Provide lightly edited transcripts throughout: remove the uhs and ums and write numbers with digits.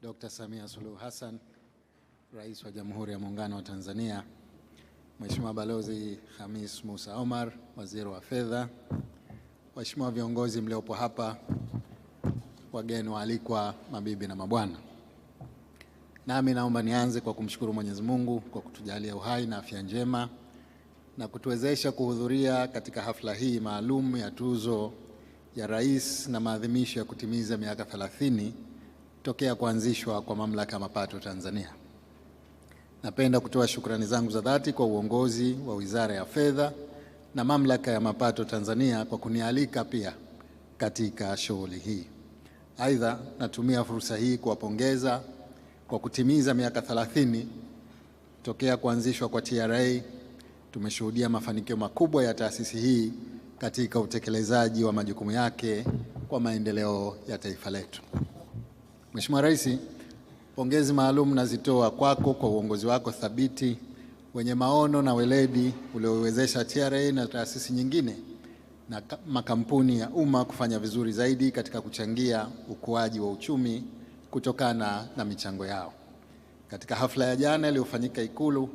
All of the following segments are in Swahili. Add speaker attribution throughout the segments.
Speaker 1: Dr. Samia Suluhu Hassan, Rais wa Jamhuri ya Muungano wa Tanzania, Mheshimiwa Balozi Khamis Musa Omar, Waziri wa Fedha, waheshimiwa viongozi mliopo hapa, wageni waalikwa, mabibi na mabwana. Nami naomba nianze kwa kumshukuru Mwenyezi Mungu kwa kutujalia uhai na afya njema na kutuwezesha kuhudhuria katika hafla hii maalum ya tuzo ya Rais na maadhimisho ya kutimiza miaka 30 tokea kuanzishwa kwa Mamlaka ya Mapato Tanzania. Napenda kutoa shukrani zangu za dhati kwa uongozi wa Wizara ya Fedha na Mamlaka ya Mapato Tanzania kwa kunialika pia katika shughuli hii. Aidha, natumia fursa hii kuwapongeza kwa kutimiza miaka 30 tokea kuanzishwa kwa TRA. Tumeshuhudia mafanikio makubwa ya taasisi hii katika utekelezaji wa majukumu yake kwa maendeleo ya taifa letu. Mheshimiwa Rais, pongezi maalum nazitoa kwako kwa uongozi wako thabiti wenye maono na weledi uliowezesha TRA na taasisi nyingine na makampuni ya umma kufanya vizuri zaidi katika kuchangia ukuaji wa uchumi kutokana na michango yao. Katika hafla ya jana iliyofanyika Ikulu,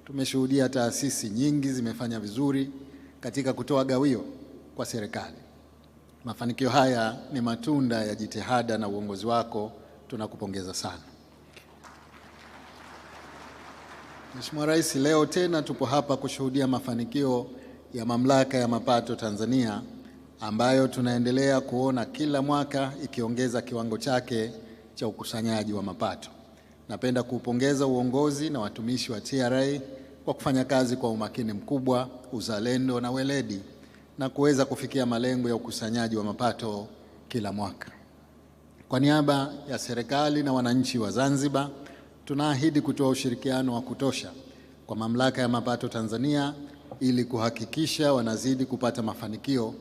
Speaker 1: tumeshuhudia taasisi nyingi zimefanya vizuri katika kutoa gawio kwa serikali. Mafanikio haya ni matunda ya jitihada na uongozi wako, tunakupongeza sana. Mheshimiwa Rais, leo tena tupo hapa kushuhudia mafanikio ya Mamlaka ya Mapato Tanzania ambayo tunaendelea kuona kila mwaka ikiongeza kiwango chake cha ukusanyaji wa mapato. Napenda kuupongeza uongozi na watumishi wa TRA kwa kufanya kazi kwa umakini mkubwa, uzalendo na weledi na kuweza kufikia malengo ya ukusanyaji wa mapato kila mwaka. Kwa niaba ya serikali na wananchi wa Zanzibar, tunaahidi kutoa ushirikiano wa kutosha kwa Mamlaka ya Mapato Tanzania ili kuhakikisha wanazidi kupata mafanikio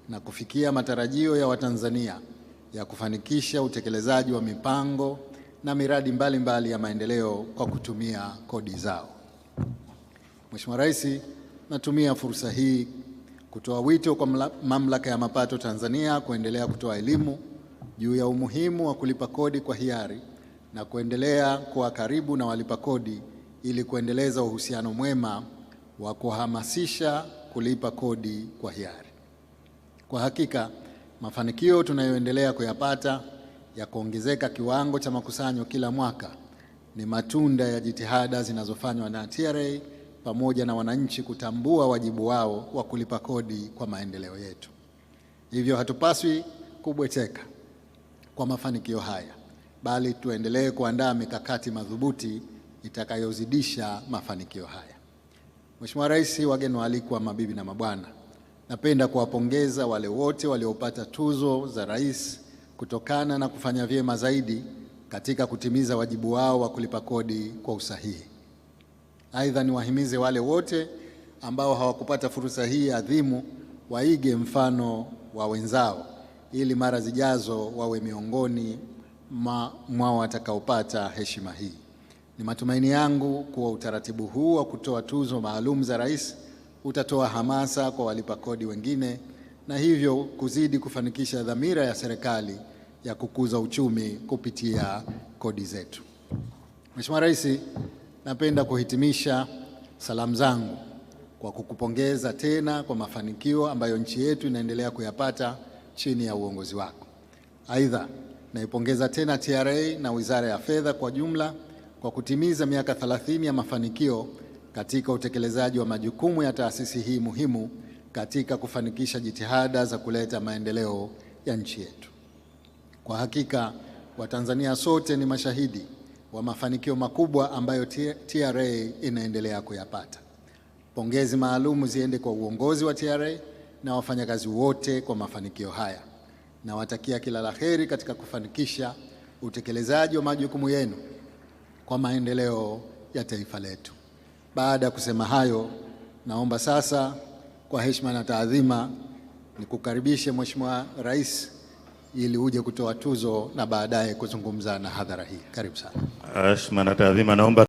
Speaker 1: na kufikia matarajio ya Watanzania ya kufanikisha utekelezaji wa mipango na miradi mbalimbali ya maendeleo kwa kutumia kodi zao. Mheshimiwa Rais, natumia fursa hii kutoa wito kwa Mamlaka ya Mapato Tanzania kuendelea kutoa elimu juu ya umuhimu wa kulipa kodi kwa hiari na kuendelea kuwa karibu na walipa kodi ili kuendeleza uhusiano mwema wa kuhamasisha kulipa kodi kwa hiari. Kwa hakika, mafanikio tunayoendelea kuyapata ya kuongezeka kiwango cha makusanyo kila mwaka ni matunda ya jitihada zinazofanywa na TRA pamoja na wananchi kutambua wajibu wao wa kulipa kodi kwa maendeleo yetu. Hivyo hatupaswi kubweteka kwa mafanikio haya, bali tuendelee kuandaa mikakati madhubuti itakayozidisha mafanikio haya. Mheshimiwa Rais, wageni waalikwa, mabibi na mabwana, napenda kuwapongeza wale wote waliopata tuzo za Rais kutokana na kufanya vyema zaidi katika kutimiza wajibu wao wa kulipa kodi kwa usahihi. Aidha, niwahimize wale wote ambao hawakupata fursa hii adhimu waige mfano wa wenzao ili mara zijazo wawe miongoni mwa watakaopata heshima hii. Ni matumaini yangu kuwa utaratibu huu wa kutoa tuzo maalum za Rais utatoa hamasa kwa walipa kodi wengine na hivyo kuzidi kufanikisha dhamira ya serikali ya kukuza uchumi kupitia kodi zetu. Mheshimiwa Rais, napenda kuhitimisha salamu zangu kwa kukupongeza tena kwa mafanikio ambayo nchi yetu inaendelea kuyapata chini ya uongozi wako. Aidha, naipongeza tena TRA na Wizara ya Fedha kwa jumla kwa kutimiza miaka 30 ya mafanikio katika utekelezaji wa majukumu ya taasisi hii muhimu katika kufanikisha jitihada za kuleta maendeleo ya nchi yetu. Kwa hakika, Watanzania sote ni mashahidi wa mafanikio makubwa ambayo TRA inaendelea kuyapata. Pongezi maalum ziende kwa uongozi wa TRA na wafanyakazi wote kwa mafanikio haya. Nawatakia kila la heri katika kufanikisha utekelezaji wa majukumu yenu kwa maendeleo ya taifa letu. Baada ya kusema hayo, naomba sasa kwa heshima na taadhima nikukaribishe Mheshimiwa Rais ili uje kutoa tuzo na baadaye kuzungumza na hadhara hii. Karibu sana.
Speaker 2: Heshima na taadhima, naomba